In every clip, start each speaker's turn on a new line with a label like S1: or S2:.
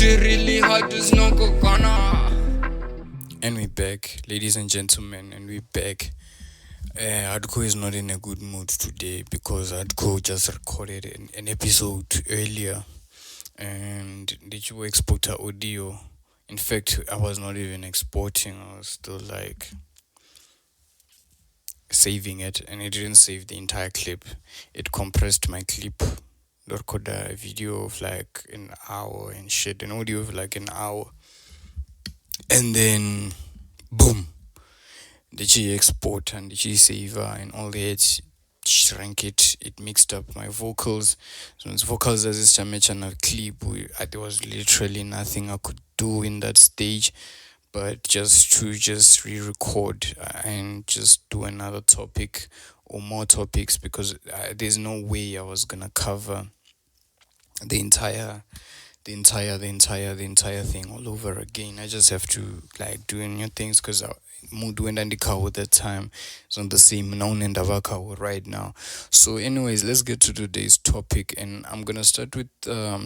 S1: really hard is no kokana.
S2: And we're back, ladies and gentlemen, and we're back. HvrdKO is not in a good mood today because HvrdKO just recorded an episode earlier and the Chifo exporter audio. In fact, I was not even exporting, I was still like saving it, and it didn't save the entire clip. It compressed my clip. Recorded a video of like an hour and shit, an audio of like an hour, and then boom, the G export and the G saver and all that shrank it mixed up my vocals. So it's vocals as this channel clip, there was literally nothing I could do in that stage but just re-record and just do another topic or more topics, because there's no way I was gonna cover the entire thing all over again. I just have to like do new things because mood went and the that time it's on the same known and Davaka right now. So anyways, let's get to today's topic, and I'm gonna start with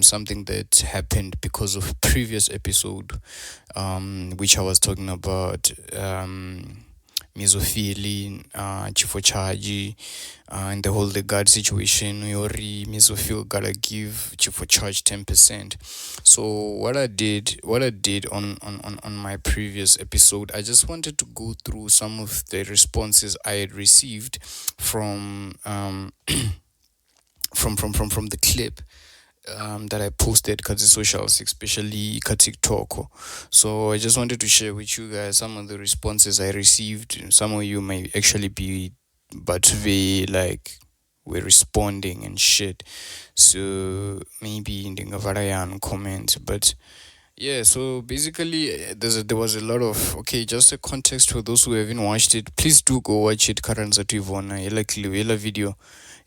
S2: something that happened because of previous episode, which I was talking about Mizo Phyll, Chifo charge, and the whole the guard situation. Mizo Phyll gotta give Chifo charge 10%. So what I did on my previous episode, I just wanted to go through some of the responses I had received from from the clip that I posted Makhadzi socials, especially TikTok. So I just wanted to share with you guys some of the responses I received. Some of you may actually be, but they like were responding and shit. So maybe in the comment, but yeah. So basically, there was a lot of just a context for those who haven't watched it. Please do go watch it. Karanza Tivona, like video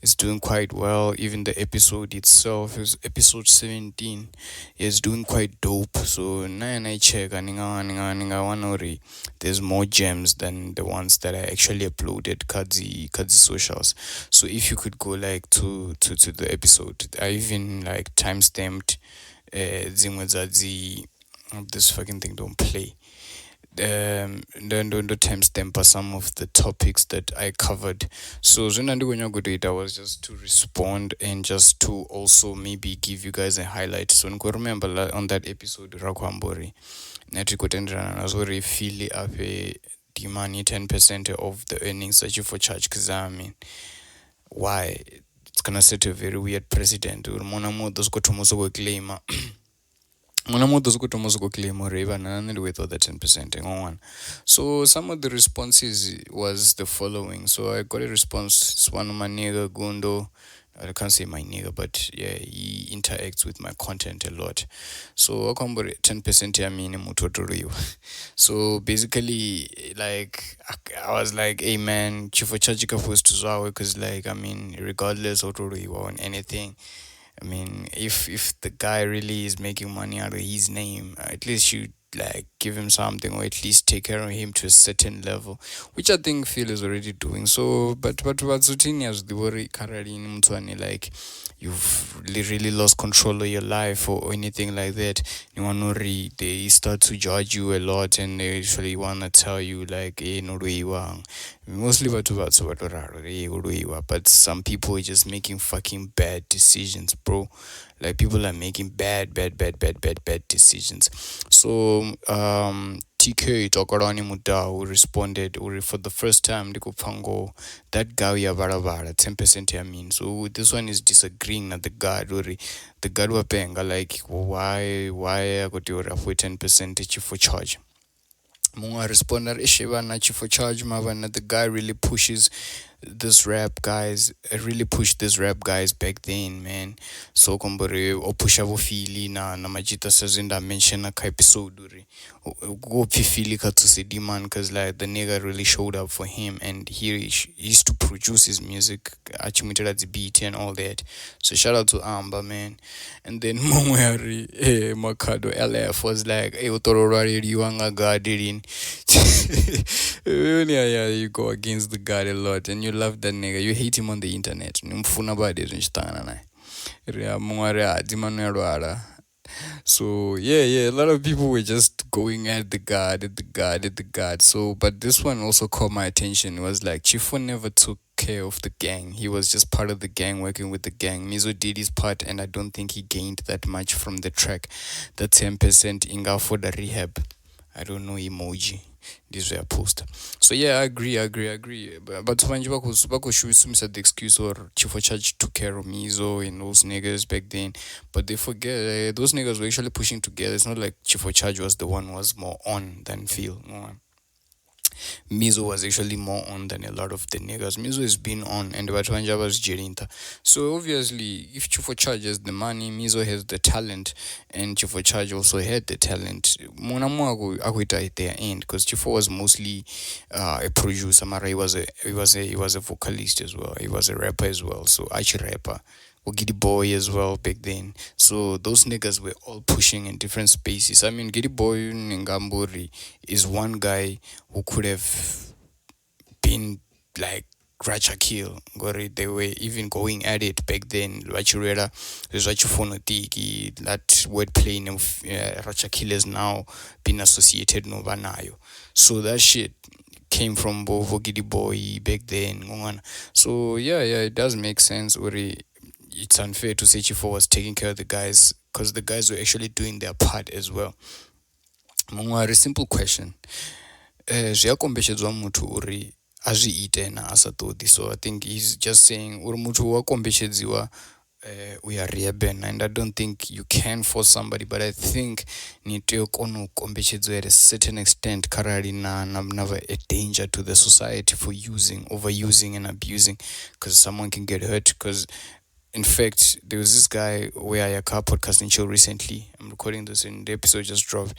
S2: is doing quite well. Even the episode itself is episode 17 is doing quite dope. So I check and there's more gems than the ones that I actually uploaded Makhadzi socials. So if you could go like to the episode, I even like time stamped this fucking thing don't play. Then the timestamp some of the topics that I covered. So I was just to respond and just to also maybe give you guys a highlight. So remember on that episode Rakwambori Netrikotendra Nazori Philly Ape Dimani 10% of the earnings that you for charge, because I mean why it's gonna set a very weird precedent. Mona those go to claim claim or with other 10% and on. So some of the responses was the following. So I got a response. One of my nigga Gundo, I can't say my nigga, but yeah, he interacts with my content a lot. So I come 10% I mean so basically, like I was like, hey man, Chifo Chajika post to Zawe, because like I mean, regardless of on anything, I mean, if the guy really is making money out of his name, at least you like give him something, or at least take care of him to a certain level, which I think Phil is already doing. So, but Zutinias the worry Caroline Mutwani, like you've really lost control of your life or anything like that. You want to read, they start to judge you a lot, and they usually want to tell you like, hey, no way you are. Mostly but some people are just making fucking bad decisions, bro. Like people are making bad decisions. So TK Tokorani Muda who responded for the first time Pango that guy Yabarabara 10% I mean. So this one is disagreeing at the guard or the guard were paying like why I got your 10% for charge. Munga responder Ishivana for charge Mavana, the guy really pushes this rap guys, really pushed this rap guys back then, man. So kombore opusha Philly na majita says in that mention a episode go Philly to demand, cause like the nigga really showed up for him, and he used to produce his music, achimita at the beat and all that. So shout out to Amber, man. And then Mongwari Makado LF was like, hey, Utorori Yuanga Garderin. Yeah, you go against the guy a lot, and you love that nigga. You hate him on the internet. Nimfuna badi rinstana na. Ria Mongwari Dimanu Rara. So yeah, a lot of people were just going at the god, at the god, at the god. So, but this one also caught my attention. It was like Chifo never took care of the gang. He was just part of the gang, working with the gang. Mizo did his part, and I don't think he gained that much from the track. The 10% inga for the rehab. I don't know emoji. These were post. So yeah, I agree. But manje bakushumisisa the excuse or Chifo Charge took care of Mizo and those niggas back then. But they forget those niggas were actually pushing together. It's not like Chifo Charge was the one who was more on than Phil. No. Mizo was actually more on than a lot of the niggas. Mizo has been on, and Batwanja was Jerinta. So obviously, if Chifo Charge has the money, Mizo has the talent, and Chifo Charge also had the talent. Monamu akuita at their end, because Chifo was mostly a producer. Mara he was a vocalist as well. He was a rapper as well. So arch rapper. Giddy Boy as well back then. So those niggas were all pushing in different spaces. I mean, Giddy Boy Ngamburi is one guy who could have been like Racha Kill. They were even going at it back then. Rachurera, there's Rachufonotiki, that wordplay of Racha Kill has now been associated no Banayo. So that shit came from Bovo Giddy Boy back then. So yeah, it does make sense. It's unfair to say Chifo was taking care of the guys because the guys were actually doing their part as well. A simple question. Zviyakombechedzwa muthu uri azviite na asatodi. So I think he's just saying uri muthu wakombechedziwa we are rehaben, and I don't think you can force somebody, but I think nitokonu kombechedzwa at a certain extent karari na a danger to the society for overusing and abusing, because someone can get hurt. Because in fact, there was this guy where I car podcasting show recently. I'm recording this and the episode just dropped.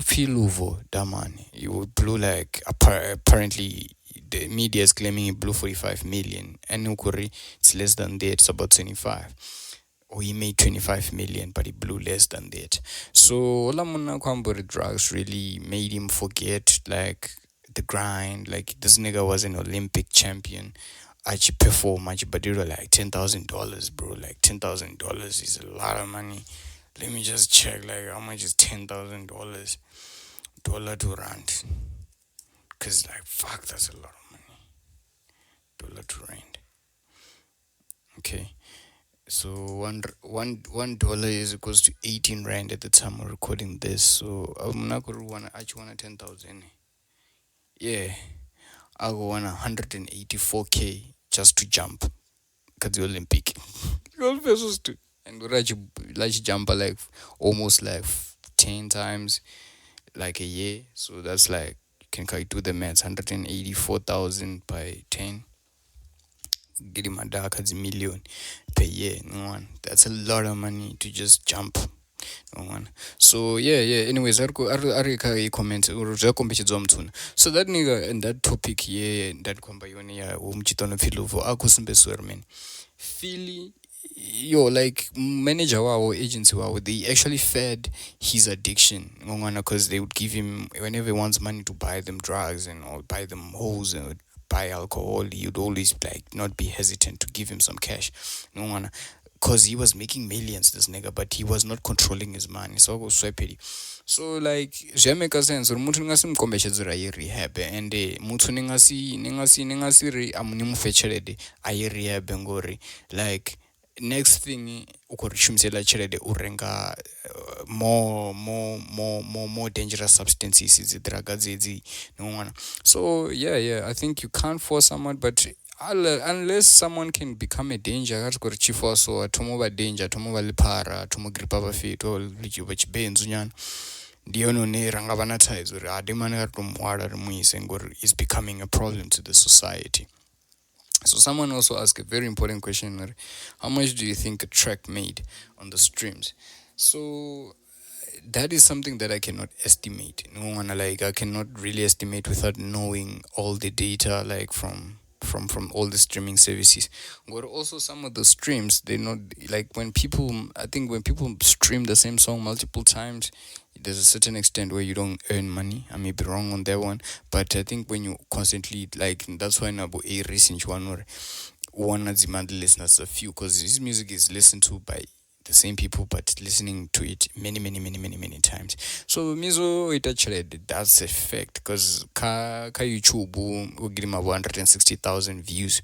S2: Upiluvo Damani. You blew like apparently the media is claiming he blew 45 million. And Ukuri, it's less than that, it's about 25. Or he made 25 million, but he blew less than that. So Olamuna Kwamburi drugs really made him forget like the grind. Like this nigga was an Olympic champion. I perform much, but it was like $10,000, bro. Like $10,000 is a lot of money. Let me just check, like, how much is $10,000 dollar to rand? Cause like, fuck, that's a lot of money. Dollar to rand. Okay, so one dollar is equals to 18 rand at the time we're recording this. So I'm not gonna want actually want 10,000. Yeah, I go want 184k just to jump, cause the Olympic. All pesos too. And we like jumper like almost like 10 times like a year. So that's like you can do the maths. 184,000 by 10. Get him a dark as a million per year. No one. That's a lot of money to just jump. No one. So yeah. Anyways, I comment. So that nigga and that topic that kombayoni ya umchitono filuvo akusimbeswer man. Philly, like manager wow agency wow, they actually fed his addiction because they would give him whenever he wants money to buy them drugs and or buy them hoes and buy alcohol. You'd always like not be hesitant to give him some cash, because he was making millions, this nigga, but he was not controlling his money. So I was sweaty. So like zviameka sense uri muthu ningasimkombechedzera rehab and muthu ningasiri amunimufe chelede rehab ngori like next thing ukorishumisela chelede urenga more dangerous substances idzidraga dzedzi nowona. So yeah, I think you can't force someone, but unless someone can become a danger kati kuri Chifo so atomova danger atomova lipara atomogripa vafeto vachibenzu nyana ndiyo none rangavana ties uri ademani karitomwara rimuise ngori is becoming a problem to the society. So someone also asked a very important question: how much do you think a track made on the streams? So that is something that I cannot estimate. I cannot really estimate without knowing all the data, like from all the streaming services. But also some of the streams, they're not like when people stream the same song multiple times, there's a certain extent where you don't earn money. I may be wrong on that one, but I think when you constantly like, that's why Nabo a recent one or one of the monthly listeners a few, because his music is listened to by the same people but listening to it many times. So Mizo it actually does affect because ka YouTube will give him 160,000 views.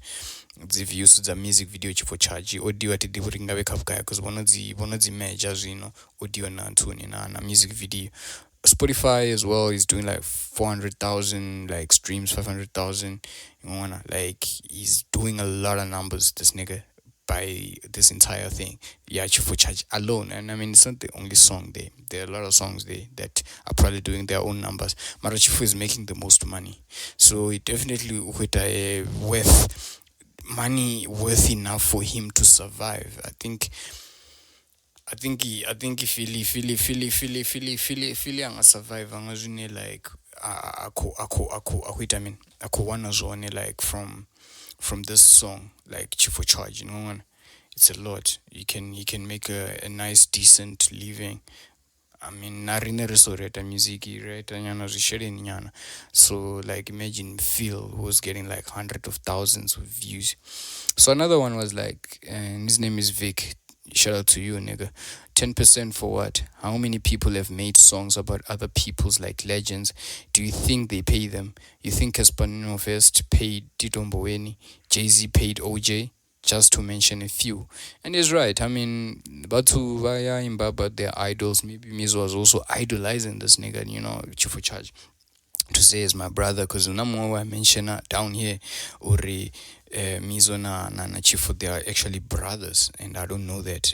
S2: The views the music video chifo charge audio ati diburinga bekapkaya because one of the majors audio na tune na music video. Spotify as well is doing like 400,000 like streams, 500,000. Like he's doing a lot of numbers. This nigga by this entire thing. Yeah, Chifo charge alone, and I mean it's not the only song there. There are a lot of songs there that are probably doing their own numbers. Mara Chifo is making the most money, so it definitely with a worth money worth enough for him to survive. I think Philly anga survive anga zune like ako one zone like from this song like Chifo charge, it's a lot. You can make a nice decent living. I mean, narine resoreta music, right? Anyana zishere nyana. So like imagine Phil who's getting like hundreds of thousands of views. So another one was like, and his name is Vic. Shout out to you, nigga. 10% for what? How many people have made songs about other people's like legends? Do you think they pay them? You think Espanol Fest paid Tito Mboweni? Jay-Z paid OJ? Just to mention a few. And he's right. I mean, Batu Vaya Imbaba, their idols. Maybe Mizo was also idolizing this nigga, Chifo Charge. To say is my brother, because I mention down here, Uri, Mizo na Chifo, they are actually brothers, and I don't know that.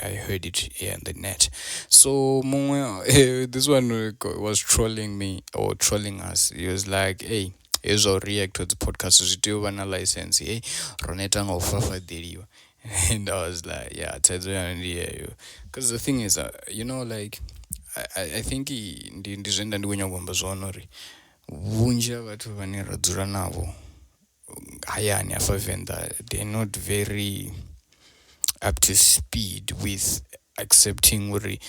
S2: I heard it here on the net. So this one was trolling me or trolling us. He was like, hey, here's our react to the podcast. Do you want a license? Hey, Roneta Ngofafa Deriwa. And I was like, yeah, because the thing is, like, I think ndizvenda ndikunyagomba zvaonori vunja vatu vane radzura navo hayani afavenda they're not very up to speed with accepting uri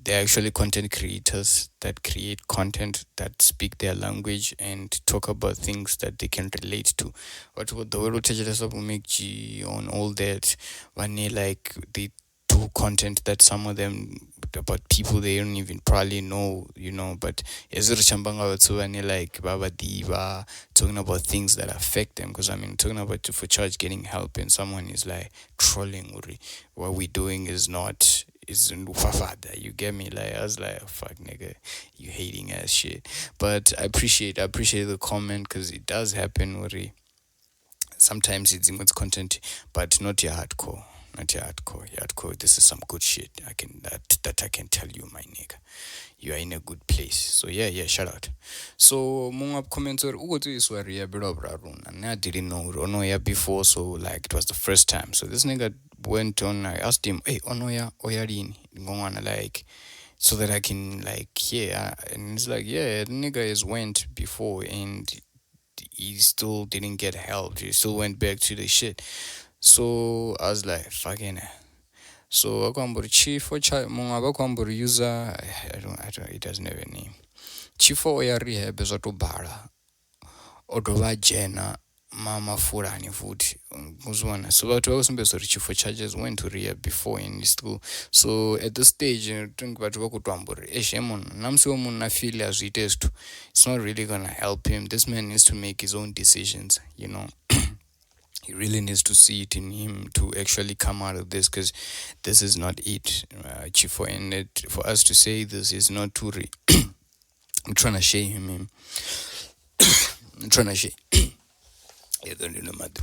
S2: they're actually content creators that create content that speak their language and talk about things that they can relate to. But what the world teaches us on all that when like they do content that some of them about people they don't even probably know, but like Baba Diva talking about things that affect them, because I mean talking about for church getting help and someone is like trolling Uri, what we're doing is ufafada, you get me? Like I was like, oh, fuck nigga, you hating ass shit. But I appreciate the comment because it does happen Uri. Sometimes it's in good content, but not your hardcore. Not your hardcore. This is some good shit. I can tell you, my nigga. You are in a good place. So yeah, shout out. So mung comments or ugotu iswa Rehab and I didn't know Onoya before, so like it was the first time. So this nigga went on. I asked him, hey Onoya Oyarin ngongana like, so that I can like hear. And he's like, yeah, the nigga has went before and he still didn't get help. He still went back to the shit. So I was like, fucking. So akwamburi Chifo mungaba kwamburi user I don't it doesn't have a name. Chifo ya Rehab ezotobhala odova jena mama furani futhi kuzwana. So bathu bakusimbeso Chifo charges went to Rehab before in school. So at this stage think bathu bakutwamburi eshemon namsiwo munhu na feel as it is to, it's not really gonna help him. This man needs to make his own decisions, He really needs to see it in him to actually come out of this, because this is not it, Chifo. And for us to say this is not too I'm trying to shame him. I'm trying to shame. I don't know what.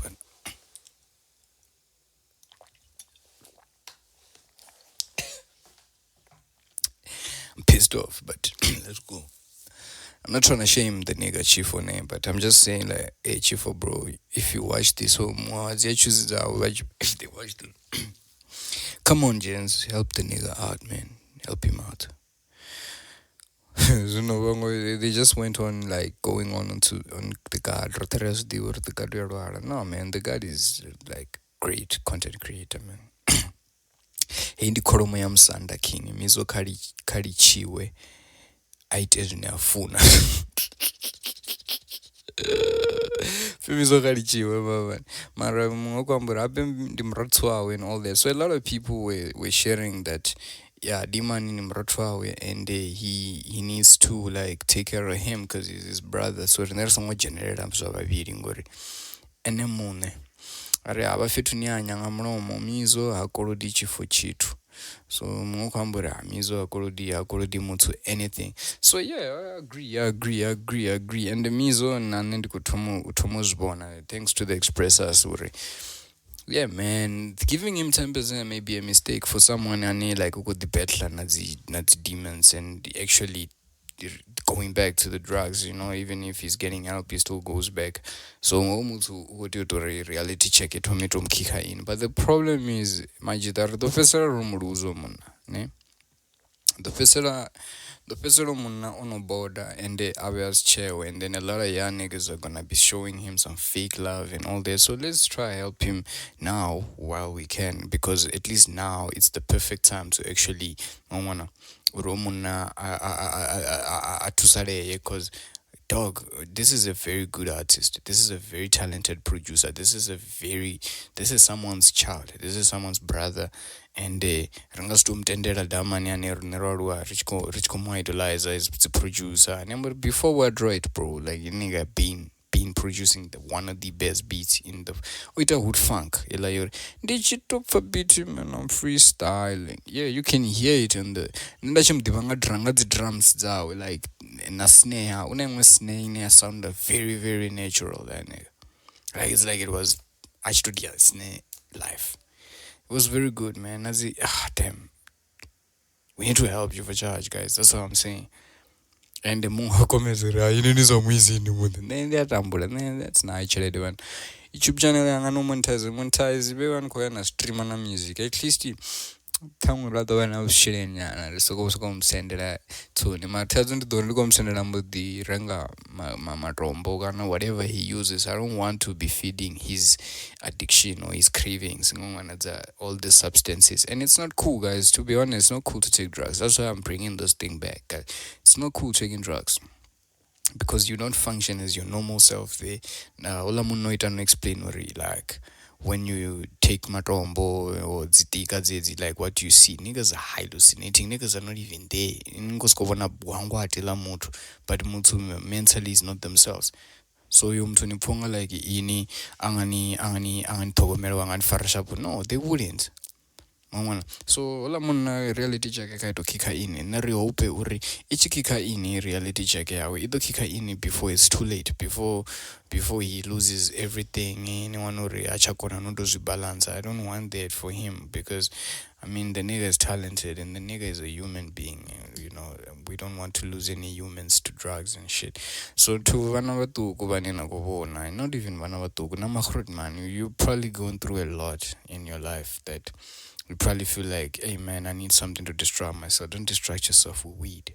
S2: I'm pissed off, but let's go. I'm not trying to shame the nigga Chifo name, but I'm just saying like, hey Chifo bro, if you watch this whole if they watch the come on gents, help the nigga out, man. Help him out. They just went on like going on the guard. No man, the guard is like great content creator, man. Hey ndi kholomo ya Msanda King Mizo kalichiwe aite zvinafuna. Femizo kalichiwe mama. Mara mungokwambura ape ndimratwawe and all that. So a lot of people were sharing that yeah, Diman in Mratwawe and he needs to like take care of him because he's his brother. So there's some generate I'm so ngori. Ene mune. Are abafethu nyanya mlomo Mizo hakolodi chifo chitu. So mukwambura Mizo hakolodi mutu anything. So yeah, I agree. And the Mizo nanendi utomozbona thanks to the Xpressors uri. Yeah, man, giving him 10% may be a mistake for someone like who could the battle nazi demons and actually going back to the drugs, even if he's getting help, he still goes back. So what do to reality check it me to in. But the problem is majidar the fesera rumruzo muna, ne? The fesera muna on a border and the areas chair and then a lot of young niggas are gonna be showing him some fake love and all that. So let's try help him now while we can, because at least now it's the perfect time to actually uromuna atusareye, because dog, this is a very good artist, this is a very talented producer, this is someone's child, this is someone's brother, and rangastumtendera damani anerwa richko idolizer is the producer. And before we draw it, bro, like nigga been producing one of the best beats in the hood funk. Digital for beat, man, I'm freestyling. Yeah, you can hear it in the drums like na snare. Snare sound very very natural. That nigga. Like it's like it was HvrdKO snare live. It was very good, man. Damn. We need to help you for charge, guys. That's what I'm saying. And the more comments are, need some easy in the mood. Then that's not actually the one. YouTube channel yang monetize be one ko na stream na music. At least tangu rather when I was shitting yana so go send it to ni ma tazund don't go send it the ranga ma rombo kana whatever he uses. I don't want to be feeding his addiction or his cravings all the substances, and it's not cool, guys. To be honest, it's not cool to take drugs. That's why I'm bringing this thing back, guys. It's not cool taking drugs because you don't function as your normal self there. Now all I'm not explain like when you take matombo or zitika zezi, like what you see, niggas are hallucinating, niggas are not even there. But mutu mentally is not themselves. So mtu niponga like ini angani togomero angani farashapu. No, they wouldn't. So ola muna reality check kaito kika ini na hope uri ichi kika ini reality check yawe ido kika ini before it's too late, before he loses everything. Anyone uri achakona no does balance. I don't want that for him, because I mean the nigga is talented and the nigga is a human being. We don't want to lose any humans to drugs and shit. So to vanavatu kubanina kuvona, not even vanavatu kuna Makhadzi, man, you probably going through a lot in your life that you probably feel like, hey man, I need something to distract myself. Don't distract yourself with weed.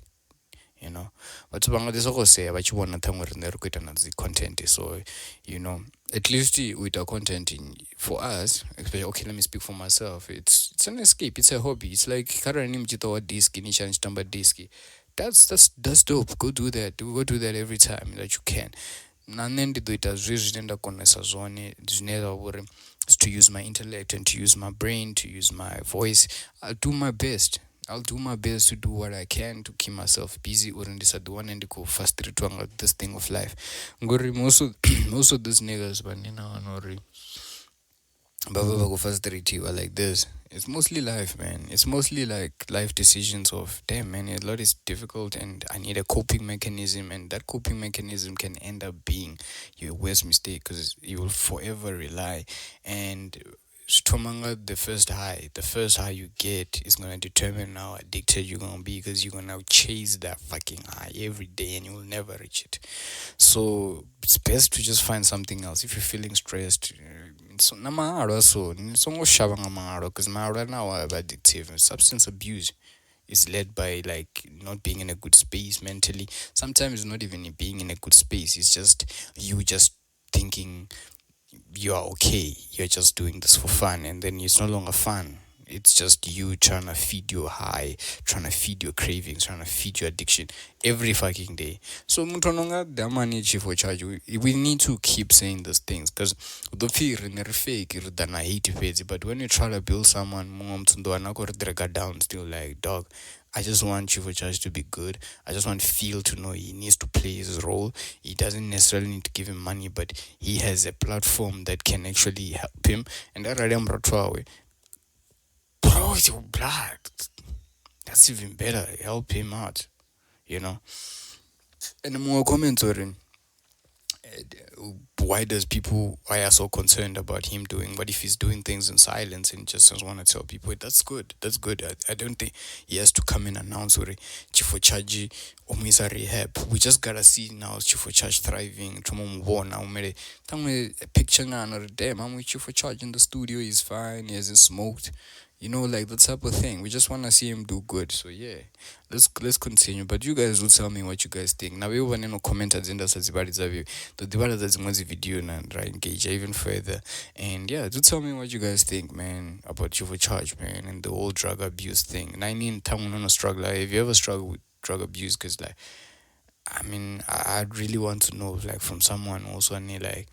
S2: But this also say but you want to the content. So at least with our content for us, okay, let me speak for myself. It's an escape, it's a hobby. It's like that's dope. Go do that. Go do that every time that you can. Nanendi do it as to use my intellect and to use my brain, to use my voice. I'll do my best to do what I can to keep myself busy or in this one and go faster to this thing of life. Ngori most of these niggas but nori Baba go faster like this. It's mostly life, man. It's mostly like life decisions of damn man, a lot is difficult and I need a coping mechanism, and that coping mechanism can end up being your worst mistake because you will forever rely. And Stomanga, the first high you get is gonna determine how addicted you're gonna be, because you're gonna chase that fucking high every day and you will never reach it. So it's best to just find something else. If you're feeling stressed, so because now are addictive. Substance abuse is led by like not being in a good space mentally. Sometimes not even being in a good space. It's just you just thinking you are okay, you're just doing this for fun, and then it's no longer fun. it's just you trying to feed your high, trying to feed your cravings, trying to feed your addiction every fucking day. So mutononga damani chifo charge. We need to keep saying those things because the fear in the fake than I hate it. But when you try to build someone, mom to do another drag down, still like dog. I just want Chifo Charge to be good. I just want Phil to know he needs to play his role. He doesn't necessarily need to give him money, but he has a platform that can actually help him. And that I am bro, it's your blood. That's even better. Help him out, you know. And the more comments are in, why are so concerned about him doing, what if he's doing things in silence and just doesn't want to tell people? That's good. I don't think he has to come and announce or Chifo Charge Omisa Rehab. We just gotta see now Chifo Charge thriving. Now a picture now or damn, I'm with Chifo Charge in the studio, he's fine, he hasn't smoked. You know, like that type of thing. We just wanna see him do good. So yeah, let's continue. But you guys will tell me what you guys think. Now we want to comment at the end of the debate that's in video and try engage even further. And yeah, do tell me what you guys think, man, about you for charge, man, and the whole drug abuse thing. And I mean, time on a struggle. Have you ever struggled with drug abuse? Because like, I mean, I'd really want to know, like, from someone also, and like,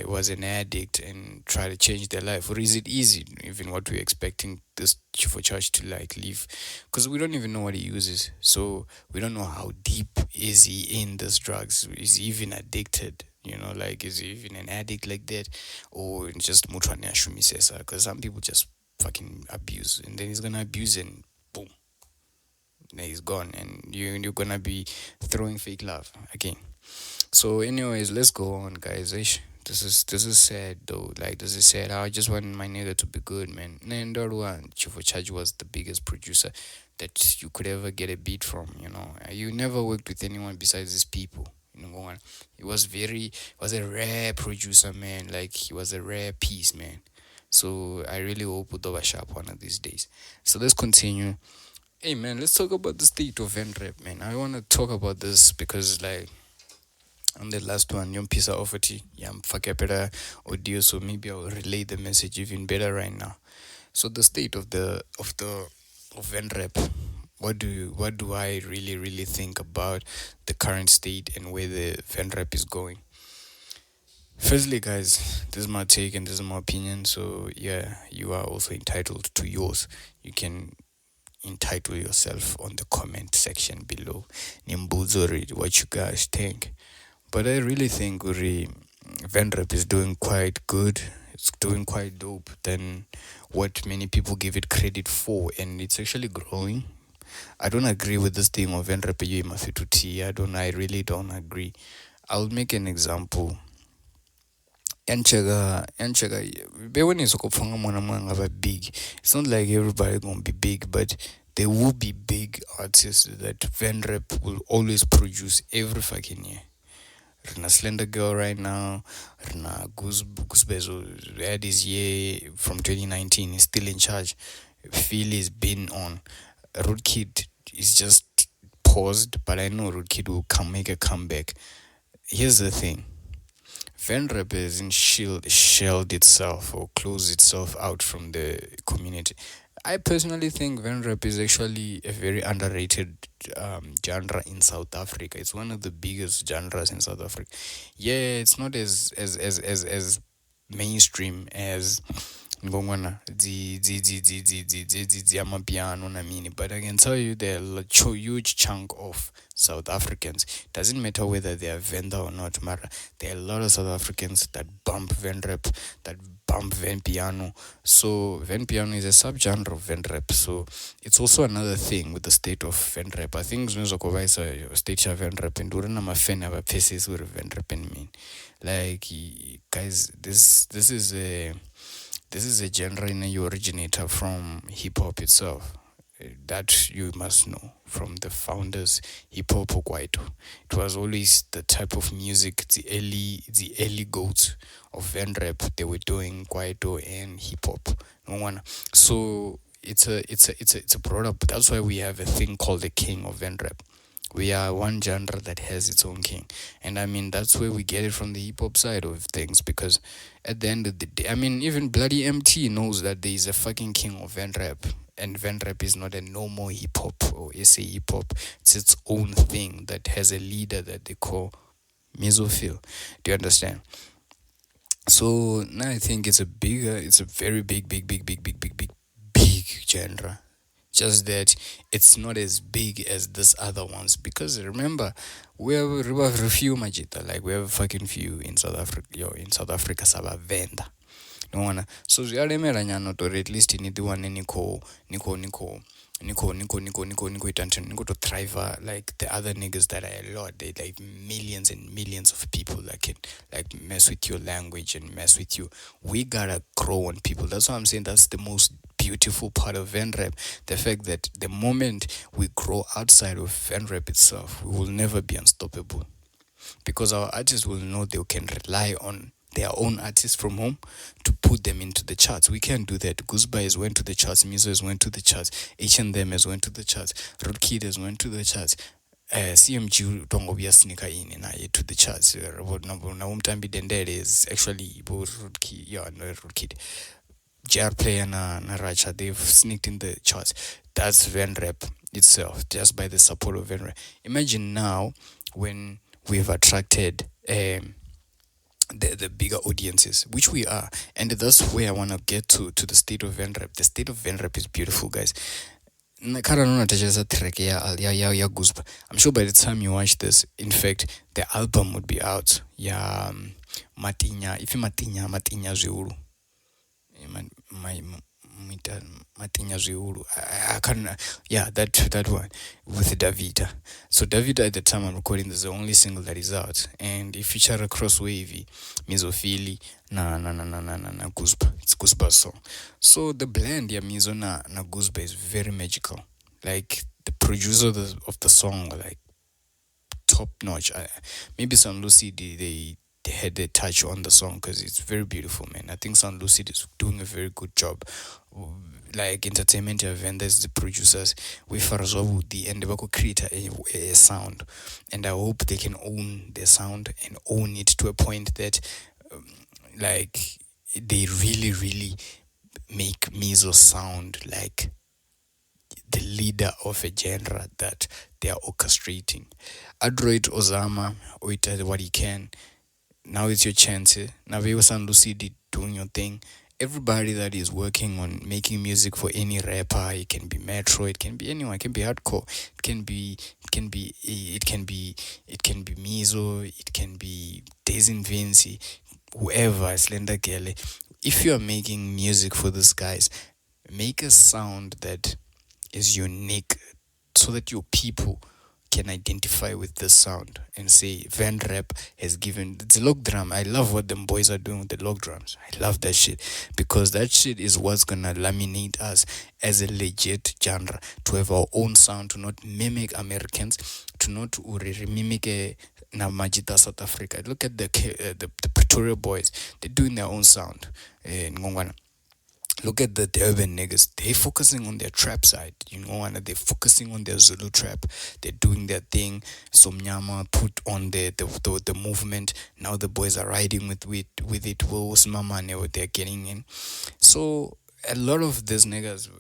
S2: was an addict and try to change their life, or is it easy, even what we're expecting this for church to like leave? Because we don't even know what he uses, so we don't know how deep is he in these drugs. Is he even addicted? You know, like, is he even an addict like that, or just mutwane ashumisesa? Because some people just fucking abuse, and then he's gonna abuse and boom, then he's gone, and you're gonna be throwing fake love again. So, anyways, let's go on, guys. This is sad though. Like, this is sad. I just want my nigga to be good, man. Nendoruan Chifo Charge was the biggest producer that you could ever get a beat from. You know, you never worked with anyone besides these people. You know, one. He was a rare producer, man. Like, he was a rare piece, man. So I really hope we'll do a sharp one of these days. So let's continue. Hey, man, let's talk about the state of Venrap, man. I want to talk about this because, like, on the last one, young piece of offer, yeah, I'm fucking better audio, so maybe I'll relay the message even better right now. So the state of Venrap. What do I really think about the current state and where the Venrap is going? Firstly, guys, this is my take and this is my opinion. So yeah, you are also entitled to yours. You can entitle yourself on the comment section below. Nimbuzori, what you guys think? But I really think Venrap is doing quite good. It's doing quite dope than what many people give it credit for, and it's actually growing. I don't agree with this thing of Venrap Mafituti. I really don't agree. I'll make an example. Yanchaga, when it's big, it's not like everybody gonna be big, but there will be big artists that Venrap will always produce every fucking year. Rina Slender Girl right now, Rina Gusba had his year from 2019, he's still in charge. Phil is been on. Road Kid is just paused, but I know Road Kid will make a comeback. Here's the thing. Venrap isn't shelled itself or closed itself out from the community. I personally think Venrap is actually a very underrated genre in South Africa. It's one of the biggest genres in South Africa. Yeah, it's not as mainstream as Ngongwana, the Amapiano, Namini, but I can tell you there are a huge chunk of South Africans. Doesn't matter whether they are Venda or not, Mara. There are a lot of South Africans that bump Venrap, that bump Ven Piano. So Ven Piano is a subgenre of Venrap. So it's also another thing with the state of Venrap. I think Znozokovaisa state of Venrap and Durana Mafena Paces with Venrap and mean. Like, guys, this is a genre and you originator from hip hop itself. That you must know from the founders, hip hop Kwaito. It was always the type of music, the early goats of Venrap. They were doing Kwaito and hip hop. No one. So it's a product. That's why we have a thing called the king of Venrap. We are one genre that has its own king. And I mean, that's where we get it from the hip hop side of things, because at the end of the day, I mean, even bloody MT knows that there is a fucking king of Venrap. And Venrap is not a normal hip hop or SA hip hop. It's its own thing that has a leader that they call Mizo Phyll. Do you understand? So now I think it's a very big genre. Just that it's not as big as this other ones, because remember, we have a few majita, like we have a fucking few in South Africa. In South Africa, saba venda. No one. So zialemela nyano to at least in the one Niko to thrive like the other niggas that are a lot. They like millions and millions of people that can like mess with your language and mess with you. We gotta grow on people. That's what I'm saying. That's the most beautiful part of Venrap. The fact that the moment we grow outside of Venrap itself, we will never be unstoppable, because our artists will know they can rely on their own artists from home to put them into the charts. We can't do that. Gusba has went to the charts, Mizo has went to the charts, H&M has went to the charts, HvrdKO has went to the charts. CMG tongobia sneaker in to the charts. Now Mtambi Dendere is actually HvrdKO, yeah, no HvrdKO. JR Player na Racha, they've sneaked in the charts. That's Venrap itself, just by the support of Venrap. Imagine now when we've attracted the bigger audiences, which we are, and that's where I want to get to the state of Venrap. The state of Venrap is beautiful, guys. Track ya Gusba. I'm sure by the time you watch this, in fact, the album would be out. Yeah, Matinya, if you Matinya Zwihulu. Matinya Zwihulu. I can't. Yeah, that one with Davita. So Davita, at the time I'm recording, this is the only single that is out, and it features a Crosswavee, Mizo Phyll, na Gusba. It's Gusba's song. So the blend, yeah, Mizo na Gusba is very magical. Like the producer of the song, like top notch. Maybe some Lucy they had a touch on the song, because it's very beautiful, man. I think Sound Lucid is doing a very good job. Like entertainment vendors, the producers, we Farazwavudi, and they will create a sound, and I hope they can own the sound and own it to a point that like they really make Mizo sound like the leader of a genre that they are orchestrating. Adroit Ozama, oita what he can. Now it's your chance. Now we San Lucidi doing your thing. Everybody that is working on making music for any rapper, it can be Metro, it can be anyone, it can be hardcore, it can be Mizo, it can be Daisy Vinci, whoever, Slender Gele. If you are making music for these guys, make a sound that is unique, so that your people can identify with this sound and say Venrap has given the log drum. I love what them boys are doing with the log drums. I love that shit, because that shit is what's gonna laminate us as a legit genre, to have our own sound, to not mimic Americans, to not mimic Namajita South Africa. Look at the Pretoria boys. They're doing their own sound. Look at the urban niggas. They're focusing on their trap side, and they're focusing on their Zulu trap. They're doing their thing. Somnyama put on the movement. Now the boys are riding with it. They're getting in. So a lot of these niggas,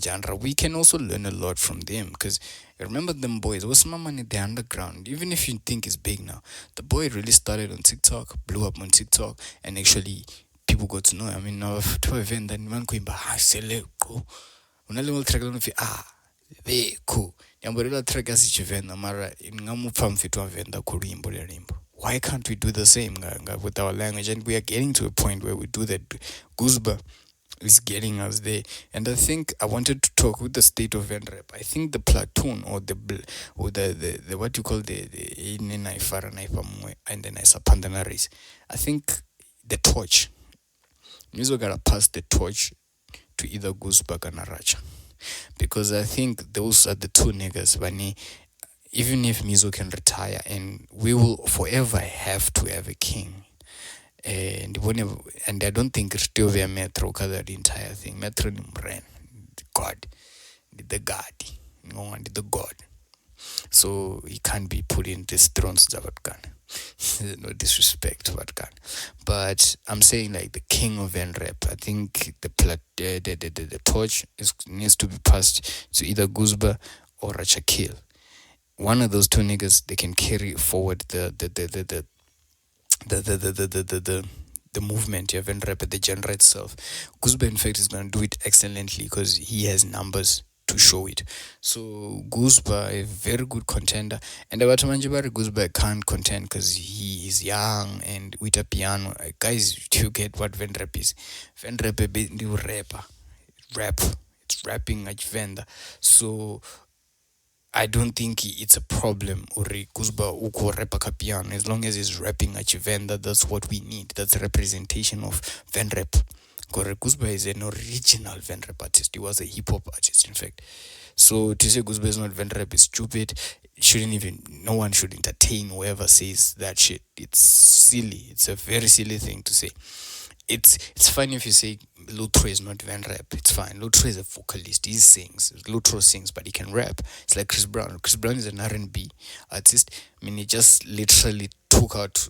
S2: genre, we can also learn a lot from them, because remember them boys, the underground. Even if you think it's big now, the boy really started on TikTok, blew up on TikTok, and actually people got to know. I mean, now to event that man could be cool. When I little track on very cool. Yamborela track as each event, Amara in Gamupam fit to event that could rimbo. Why can't we do the same with our language? And we are getting to a point where we do that. Gusba is getting us there. And I think I wanted to talk with the state of Venrap. I think the platoon or the what you call the and then I sapandanaris. I think the torch. Mizo gotta pass the torch to either Gusba or Racha, because I think those are the two niggas. Bani, even if Mizo can retire, and we will forever have to have a king. And I don't think still be a Metro cover the entire thing. Metro Nimren, God, the God, the God. So he can't be put in this thrones Zavatkan. No disrespect to Vatkan. But I'm saying like the king of Venrap. I think the torch needs to be passed to either Gusba or Rachakil. One of those two niggas, they can carry forward the movement, yeah, Venrap, the genre itself. Gusba, in fact, is going to do it excellently because he has numbers to show it. So Gusba, a very good contender, and about Manjibari Gusba can't contend because he is young and with a piano. Guys, you get what Venrap is. Venrap a bit new rapper, rap. It's rapping like Venda. So I don't think it's a problem or Gusba uko rapper piano. As long as he's rapping at Chivenda, that's what we need. That's a representation of Venrap. Because Gusba is an original Venrap artist. He was a hip hop artist, in fact. So to say Gusba is not Venrap is stupid. No one should entertain whoever says that shit. It's silly. It's a very silly thing to say. It's fine if you say Lutro is not Venrap. It's fine. Lutro is a vocalist. He sings. Lutro sings, but he can rap. It's like Chris Brown. Chris Brown is an R&B artist. I mean, he just literally took out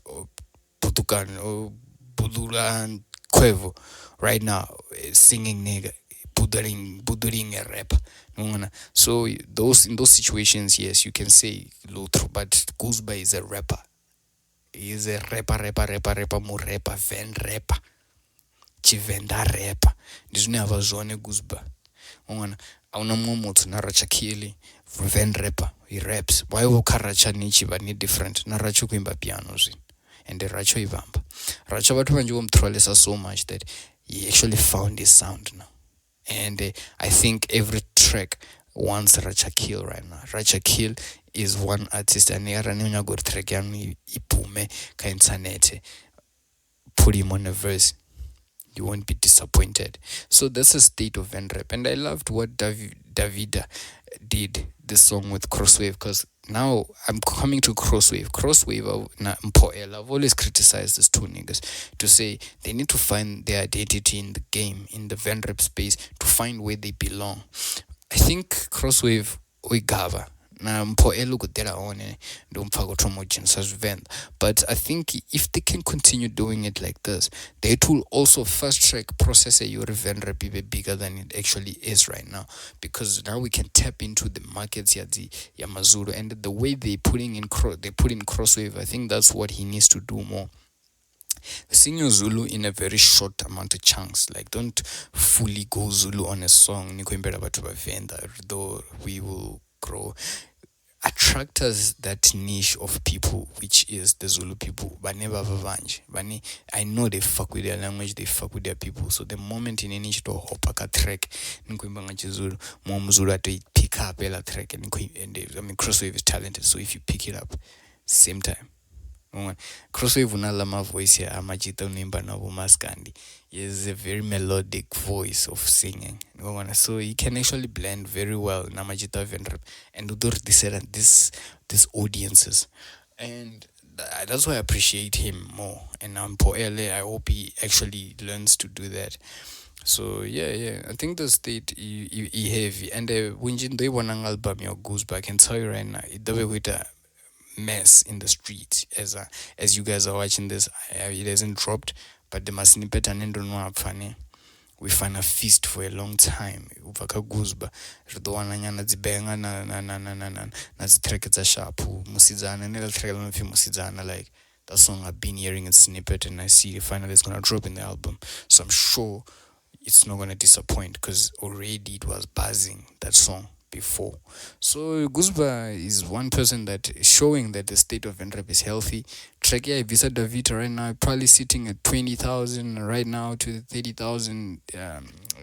S2: Putukan or Budula and Quevo right now, singing nigga, buduring a rap. So in those situations, yes, you can say Lutro, but Gusba is a rapper. He is a rapper, more rapper, Van rapper. Chivenda rapper. Ndizvine havazvone Gusba. Auna mumwe muthu narachakili Van rapper. He raps. Why ukaracha nichi but ni different. Naracho kuimba piano zvino. And racho ivamba. Racho vatu vanji vomuthrolesa so much that he actually found his sound now. And I think every track wants Rachakil right now. Rachakil is one artist and yaranyonya good track yanu ipume kainsanete. Put him on a verse. You won't be disappointed. So that's a state of Venrap. And I loved what Davita did this song with Crosswave, because now I'm coming to Crosswave. Crosswave, I've always criticized these two niggas to say they need to find their identity in the game, in the Venrap space, to find where they belong. I think Crosswave oigava na mpoelo kudela one ndo mpaka promotion sazvenda. But I think if they can continue doing it like this, it will also fast track process your Venrap be bigger than it actually is right now, because now we can tap into the markets ya Mazulu, and the way they put in Crosswave, I think that's what he needs to do more. Sing your Zulu in a very short amount of chunks. Like, don't fully go Zulu on a song. Though we will grow. Attract us that niche of people, which is the Zulu people. I know they fuck with their language, they fuck with their people. So the moment in any to hopaka track, Zulu, Mom Zulu to pick up a track, and Crosswave is talented. So if you pick it up, same time. Crosswave una Lamar voice here, Amajita Nimba na Maskandi. He has a very melodic voice of singing. So he can actually blend very well Namajita Venrap and do these audiences. And that's why I appreciate him more. And I hope he actually learns to do that. So yeah, I think the state he heavy. And when they want an album your Gusba, I can tell you right now, it does with a mess in the street as you guys are watching this. It hasn't dropped, but the snippet and don't know funny. We find a feast for a long time. Uvaka Gusba ridwananyana dzibenga na zitreke za sharpu musidzana nela trail no fi musidzana. Like, that song I've been hearing in snippet, and I see finally it's gonna drop in the album, so I'm sure it's not gonna disappoint, because already it was buzzing, that song, before. So Gusba is one person that is showing that the state of Venrap is healthy. Track Visa Davita right now probably sitting at 20,000 right now to 30,000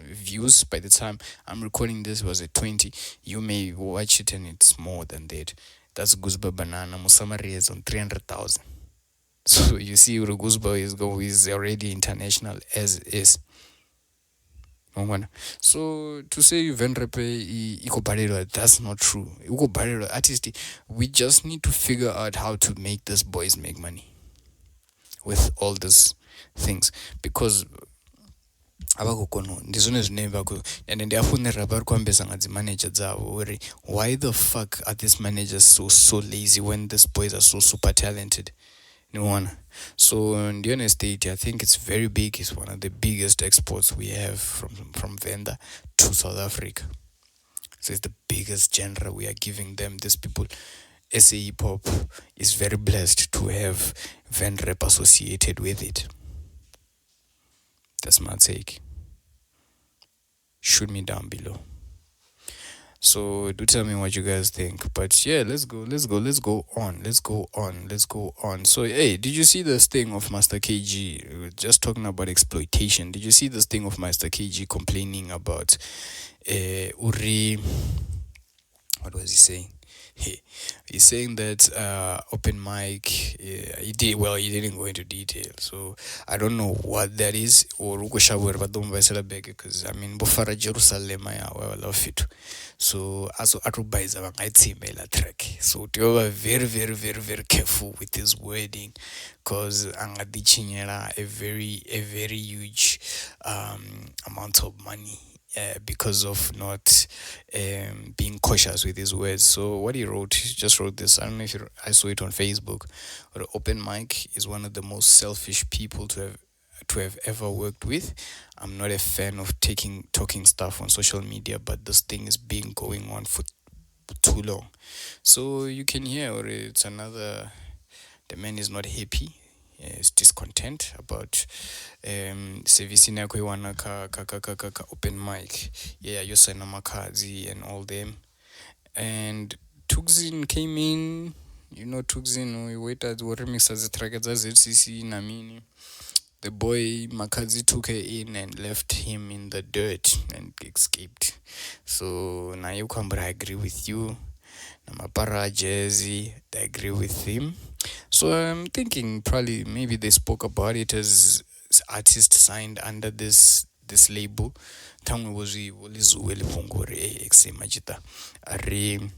S2: views. By the time I'm recording this, was at 20. You may watch it and it's more than that. That's Gusba Banana. Musamari is on 300,000. So you see, Gusba is already international as is. So to say Venrap that's not true. Artist, we just need to figure out how to make these boys make money with all these things, because avakukono ndizvone zvine and ndiafonera vari kuambesa nga dzimanager dzavo uri why the fuck are these managers so lazy when these boys are so super talented. Niwana. So ndione state, I think it's very big. It's one of the biggest exports we have from Venda to South Africa. So it's the biggest genre we are giving them. These people, SA hip hop is very blessed to have Venrap associated with it. That's my take. Shoot me down below. So do tell me what you guys think. But yeah, let's go on. So hey, did you see this thing of MasterKG? We were just talking about exploitation. Did you see this thing of MasterKG complaining about Uri? What was he saying? He's saying that Openmic, he didn't go into detail, so I don't know what that is, or because I mean bofara Jerusalem I love it. So as advice about track, so you are very careful with this wording, because angadichinyela a very huge amount of money. Because of not being cautious with his words. So what he just wrote this. I don't know if I saw it on Facebook. But Openmic is one of the most selfish people to have ever worked with. I'm not a fan of talking stuff on social media, but this thing is been going on for too long. So you can hear, or it's another. The man is not happy. Is discontent about servicing yako iwana ka Openmic. Yeah, you sign Makhadzi and all them. And Tuksin came in, Tuksin, we waited what remixes the track at ZCC Namini. The boy Makhadzi took her in and left him in the dirt and escaped. So now you come, but I agree with you. Namapara Jersey, I agree with him. So I'm thinking probably maybe they spoke about it as artists signed under this label. Tangu wazi walizuwele pongore exe majita. Ari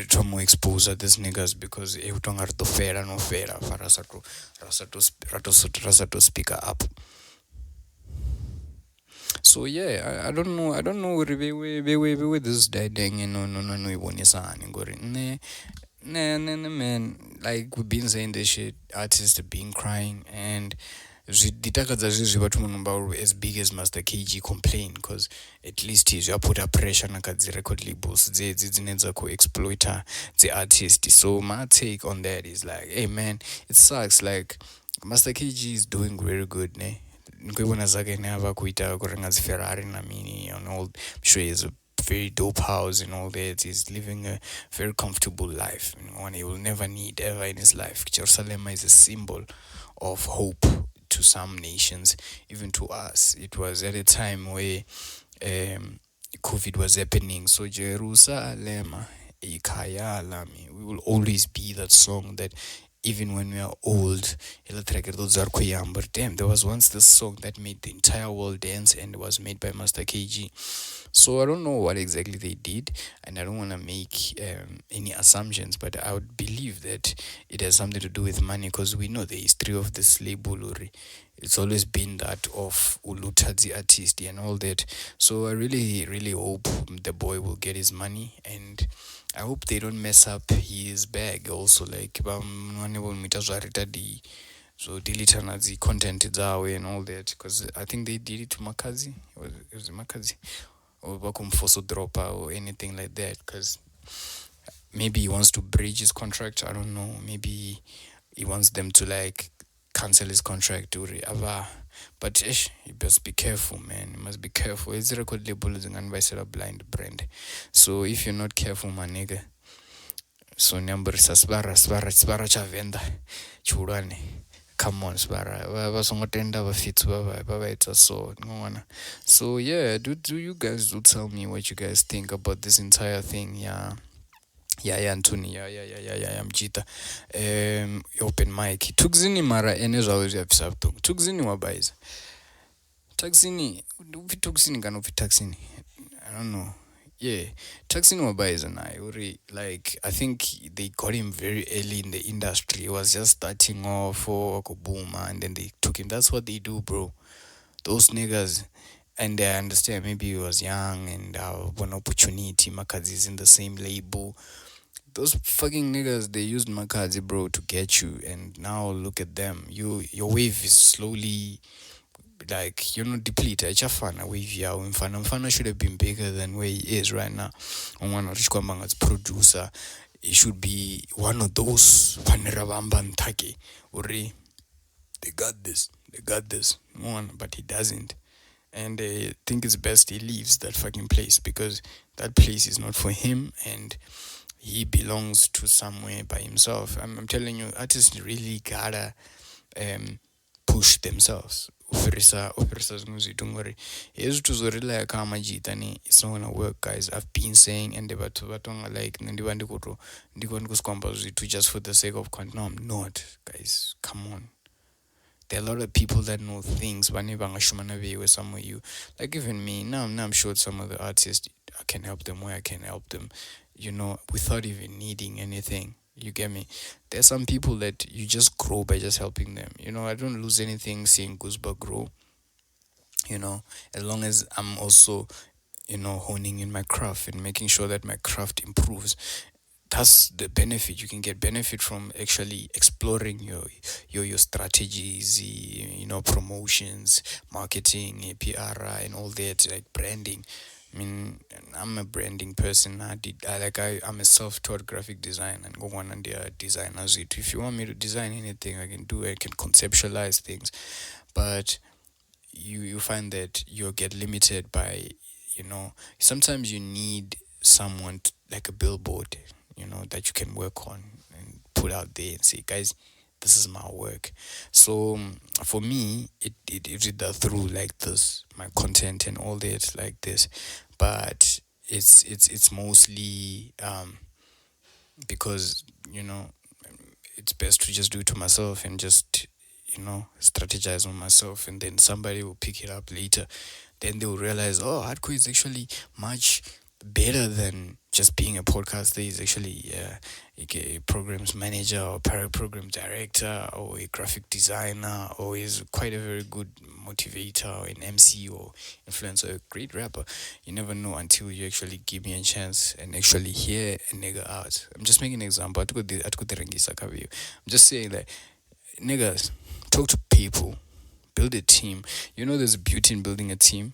S2: to more expose these niggas because don't have to fair no fair for rasato speaker up. So yeah, I don't know where this dying and no man, like we've been saying this shit, artists are being crying, and as big as MasterKG complain, because at least he's put a pressure on the record labels, they exploit the artist. So my take on that is like, hey man, it sucks. Like MasterKG is doing very good, ne? Ferrari and all. I'm sure he's a very dope house and all that. He's living a very comfortable life, one he will never need ever in his life. Jerusalem is a symbol of hope to some nations, even to us. It was at a time where COVID was happening. So Jerusalem, Ikaya Lami, we will always be that song that even when we are old, but damn, there was once this song that made the entire world dance, and it was made by MasterKG. So I don't know what exactly they did, and I don't want to make any assumptions, but I would believe that it has something to do with money, because we know the history of this label. It's always been that of Ulutadzi artist and all that. So I really hope the boy will get his money, and I hope they don't mess up his bag also. Like so delete the content and all that, because I think they did it to Makhadzi. It was Makhadzi, or Bakum Fosso Dropper or anything like that, because maybe he wants to bridge his contract. I don't know. Maybe he wants them to like cancel his contract or but you must be careful, man. You must be careful. It's a record label is a blind brand. So if you're not careful, my nigga, so number sasbara chavenda churane. Come on, Spara. So yeah, do you guys do tell me what you guys think about this entire thing? Yeah, Anthony. Yeah, Mjita. Openmic. Tuksin mara eneza always have something. Tuksin wabaisa. Tuksin gano Tuksin. I don't know. Yeah, Tuksin Wabai is an like I think they got him very early in the industry. He was just starting off for Booma and then they took him. That's what they do, bro. Those niggas, and I understand maybe he was young and one opportunity. Makhadzi is in the same label. Those fucking niggas, they used Makhadzi, bro, to get you, and now look at them. Your wave is slowly like deplete. Achafana wave yawo. Mfana should have been bigger than where he is right now. One rich as producer, he should be one of those Panerabamba Ntake. Uri, they got this. They got this. One, but he doesn't. And I think it's best he leaves that fucking place because that place is not for him and he belongs to somewhere by himself. I'm telling you, artists really gotta push themselves. Ufirisa zvinhu don't worry. Here's to zorela kama jitani. It's not gonna work, guys. I've been saying and but vatonga like ndiko ndikuskomba to just for the sake of content. No, I'm not, guys. Come on. There are a lot of people that know things. With some of you, like even me, now I'm sure some of the artists I can help them where I can help them, without even needing anything. You get me? There's some people that you just grow by just helping them. I don't lose anything seeing Gusba grow. As long as I'm also, honing in my craft and making sure that my craft improves. That's the benefit. You can get benefit from actually exploring your strategies, promotions, marketing, PR, and all that, like branding. I mean, I'm a branding person. I'm a self-taught graphic designer and go on and designers. If you want me to design anything, I can do it. I can conceptualize things, but you find that you get limited by, sometimes you need someone like a billboard, that you can work on and put out there and say, guys, this is my work. So for me, it does through like this, my content and all that like this, but it's mostly because it's best to just do it to myself and just strategize on myself, and then somebody will pick it up later. Then they will realize, oh, HvrdKO is actually much better than just being a podcaster. He's actually a programs manager or program director or a graphic designer, or he's quite a very good motivator or an MC or influencer, a great rapper. You never know until you actually give me a chance and actually hear a nigga out. I'm just making an example. I'm just saying that niggas, talk to people, build a team. There's a beauty in building a team.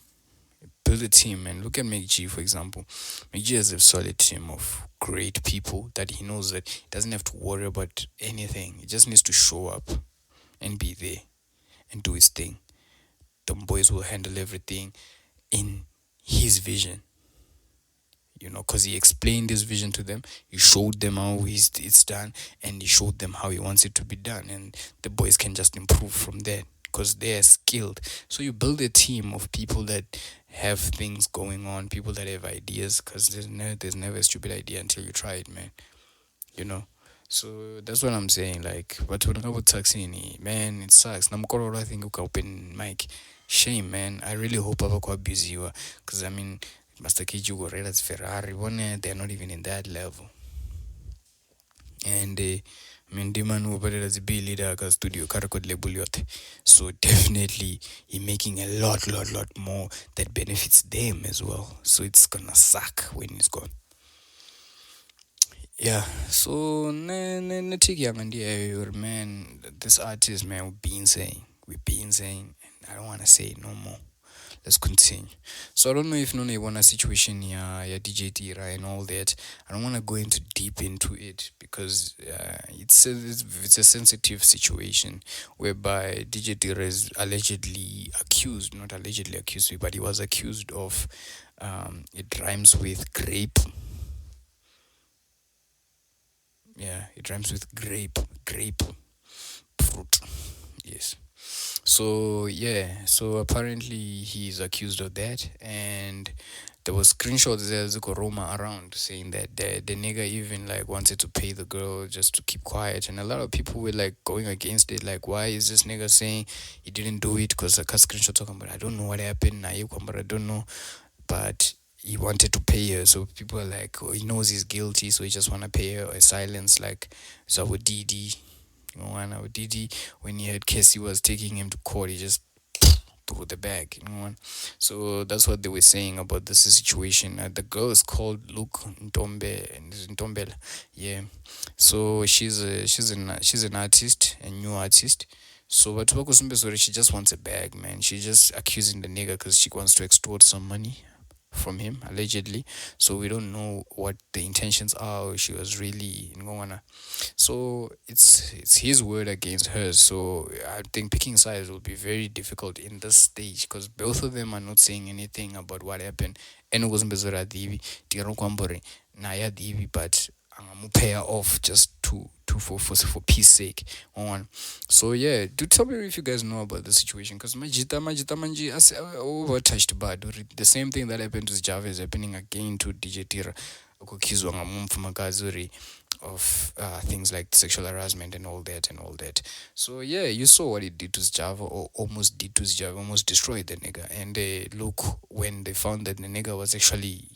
S2: Build a team, and look at MakeG, for example. MakeG has a solid team of great people that he knows that he doesn't have to worry about anything. He just needs to show up and be there and do his thing. The boys will handle everything in his vision. Because he explained his vision to them, he showed them how it's done, and he showed them how he wants it to be done, and the boys can just improve from there because they're skilled. So you build a team of people that have things going on, people that have ideas, because there's never a stupid idea until you try it, man. So that's what I'm saying. Like, but when I go Tuksin, man, it sucks. I think you can open mic. Shame, man. I really hope I'm quite busy, because I mean, MasterKG go right as Ferrari. They're not even in that level. And I mean, Diman who as a B leader studio Karakod label yote. So definitely he making a lot more that benefits them as well. So it's gonna suck when he's gone. Yeah, so man, this artist, man, we've been saying, and I don't wanna say it no more. Let's continue. So I don't know if you want a situation here, DJ Tira and all that. I don't want to go into deep into it because it's a sensitive situation whereby DJ Tira is allegedly accused, not allegedly accused, but he was accused of it rhymes with grape. Yeah, it rhymes with grape fruit. Yes. So yeah, so apparently he's accused of that, and there was screenshots there's Roma around saying that the nigga even like wanted to pay the girl just to keep quiet, and a lot of people were like going against it, like why is this nigga saying he didn't do it? Because I got screenshot talking about I don't know what happened, but he wanted to pay her. So people are like, oh, he knows he's guilty, so he just want to pay her a silence, like Zawudidi. You know, and Didi, when he heard Casey was taking him to court, he just threw the bag. You know, so that's what they were saying about this situation. The girl is called Luke Ntombela. Yeah, so she's an artist, a new artist. So but sorry, she just wants a bag, man. She's just accusing the nigga because she wants to extort some money from him allegedly. So we don't know what the intentions are, or she was really so it's his word against hers. So I think picking sides will be very difficult in this stage because both of them are not saying anything about what happened. And ukuzimbezera divi tikarokwambore naye divi, but pair off just for peace sake on. So yeah, do tell me if you guys know about the situation because majita manji as over touched bad. The same thing that happened to Java is happening again to DJ Tira ukukizwa Makhadzi of things like sexual harassment and all that. So yeah, you saw what it did to Java, or almost did to Java, almost destroyed the nigga. And look, when they found that the nigga was actually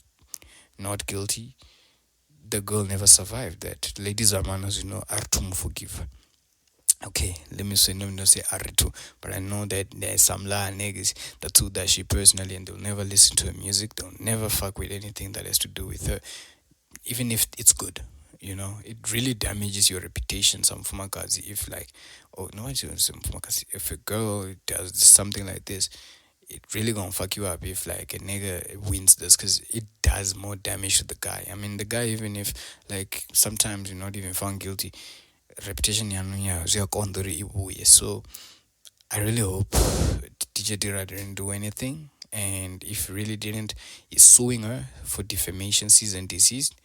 S2: not guilty, the girl never survived that. Ladies are manos, are to forgive. Okay, let me say, let me not say Aritu, but I know that there's some la niggas that do that she personally, and they'll never listen to her music. They'll never fuck with anything that has to do with her, even if it's good. It really damages your reputation. Some Makhadzi, if like, oh no, it's some Makhadzi. If a girl does something like this, it really gonna fuck you up if like a nigga wins this, because it does more damage to the guy. I mean, the guy, even if like sometimes you're not even found guilty, reputation yanunya ziyakondori ibuye. So I really hope DJ Tira didn't do anything, and if he really didn't, he's suing her for defamation, cease and desist.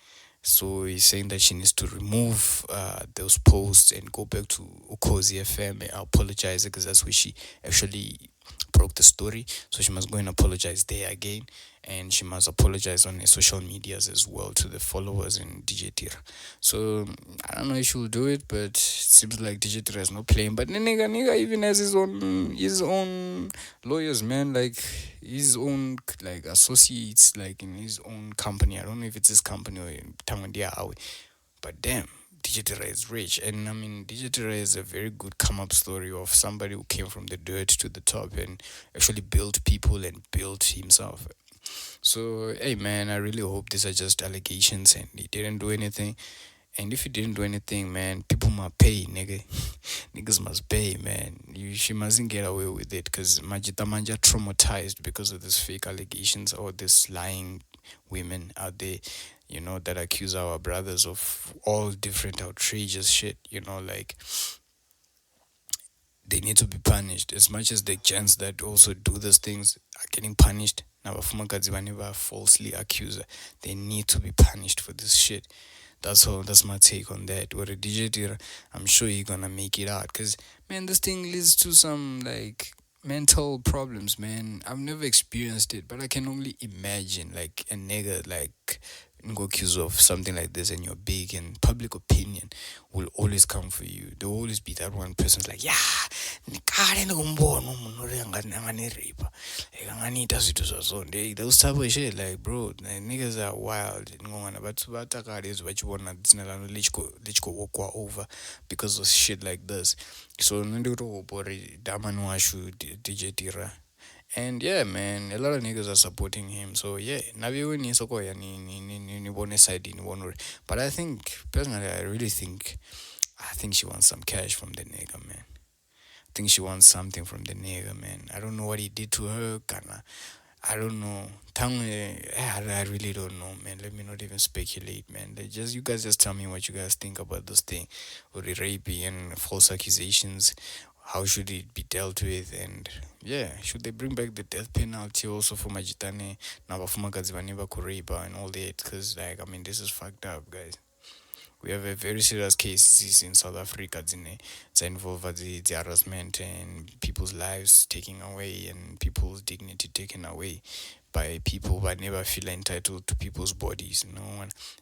S2: So he's saying that she needs to remove those posts and go back to Ukozi FM and apologize, because that's where she actually broke the story. So she must go and apologize there again, and she must apologize on her social medias as well to the followers in DJ Tira. So I don't know if she'll do it, but it seems like DJ Tira is not playing. But nigga even has his own lawyers, man, like his own like associates, like in his own company. I don't know if it's his company or Tangandia Awe, but damn, DJ Tira is rich. And I mean, DJ Tira is a very good come up story of somebody who came from the dirt to the top and actually built people and built himself. So hey man, I really hope these are just allegations and he didn't do anything. And if he didn't do anything, man, people must pay, nigga. Niggas must pay, man. She mustn't get away with it, because Majita Manja traumatized because of these fake allegations or this lying women out there, that accuse our brothers of all different outrageous shit, like they need to be punished as much as the gents that also do those things are getting punished. Now, Makhadzi whenever falsely accused, they need to be punished for this shit. That's all. That's my take on that. What a DJ Tira, I'm sure you're gonna make it out. Cause man, this thing leads to some like mental problems, man. I've never experienced it, but I can only imagine like a nigga like go accused of something like this, and you're big, and public opinion will always come for you. There will always be that one person's like, yeah, nikale ndikumbona umuntu uri anganiripa, anganiita zvithu zvazvo. Those type of shit, like bro, niggas are wild. But vatakale vachiona dzina rano lichikowokwa over because of shit like this. So ndikutohopori damani washu DJ Tira. And yeah, man, a lot of niggas are supporting him. So yeah, naviwe ni soko ya ni one side ni one. But I think personally, I think she wants some cash from the nigga, man. I think she wants something from the nigga, man. I don't know what he did to her, Kana. I don't know. I really don't know, man. Let me not even speculate, man. You guys just tell me what you guys think about this thing, or the rape and false accusations. How should it be dealt with? And yeah, should they bring back the death penalty also for Majitane, Nabafuma Gazivaneva Kuriba and all that? Because like, I mean, this is fucked up, guys. We have a very serious case in South Africa that involve the harassment and people's lives taken away and people's dignity taken away by people who never feel entitled to people's bodies,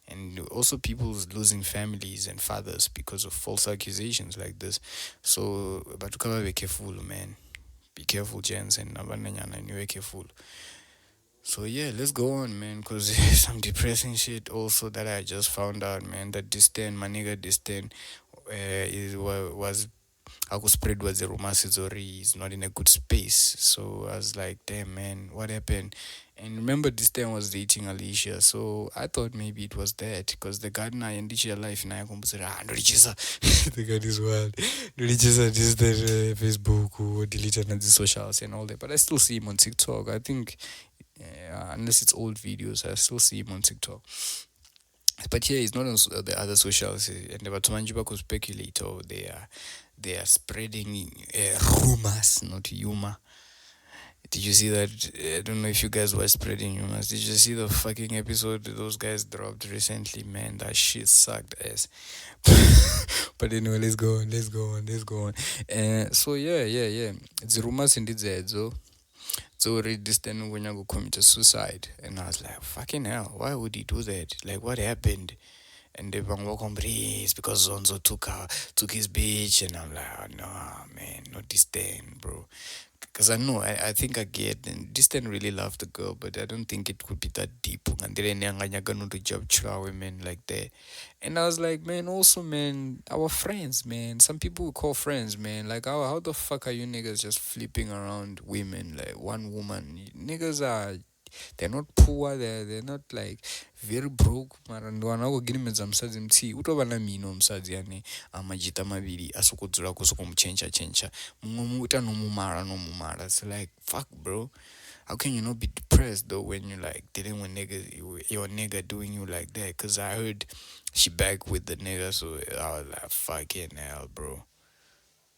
S2: and also people's losing families and fathers because of false accusations like this. So, but be careful, man. Be careful, gents, and Nabananyana, and be careful. So yeah, let's go on, man, cause some depressing shit also that I just found out, man. That Distan, my nigga Distan, was I could spread was the rumors or he's not in a good space. So I was like, damn man, what happened? And remember this time was dating Alicia, so I thought maybe it was that because the gardener and Alicia life and I said, no the guy is wild. No this that Facebook or delete on the socials and all that. But I still see him on TikTok. I think unless it's old videos, I still see him on TikTok. But yeah, he's not on the other socials, and the Batumanjiba could speculate or they are spreading rumors, not humor. Did you see that? I don't know if you guys were spreading rumors. Did you see the fucking episode those guys dropped recently? Man, that shit sucked ass. But anyway, let's go on. So yeah. The rumors indeed said so read this then when you go commit suicide. And I was like, fucking hell, why would he do that? Like what happened? And they bang walk on breeze because Zonzo took his bitch, and I'm like, oh, no man, not this thing, bro. Because I know, I think I get, and this thing really loved the girl, but I don't think it could be that deep. And they didn't gonna do job women like that. And I was like, man, also man, our friends, man. Some people we call friends, man. Like how the fuck are you niggas just flipping around women like one woman? Niggas are they're not poor, they're not like very broke mara ndo wanakogirimadza musadzi mutsi utova namino musadzi ane amajita maviri asikudzura kusokomuchencha mumwe muta nomumara. So like fuck bro, how can you not be depressed though when you like dealing with niggas, your nigga doing you like that? Cause I heard she back with the nigga, so I was like fucking hell bro,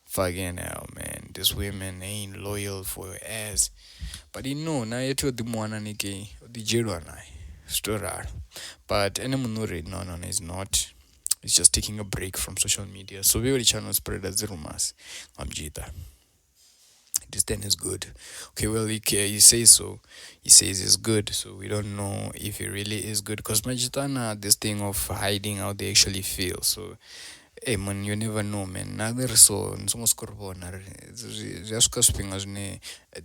S2: fucking hell man, these women ain't loyal for your ass. But you know, na yetu the mwana niki the jero na storar. But any munuri no is not. It's just taking a break from social media. So we will channel spread as rumas. Amjita. This then is good. Okay, well he says so. He says it's good. So we don't know if it really is good. Because Majitana this thing of hiding how they actually feel. So hey man, you never know man. Neither so just because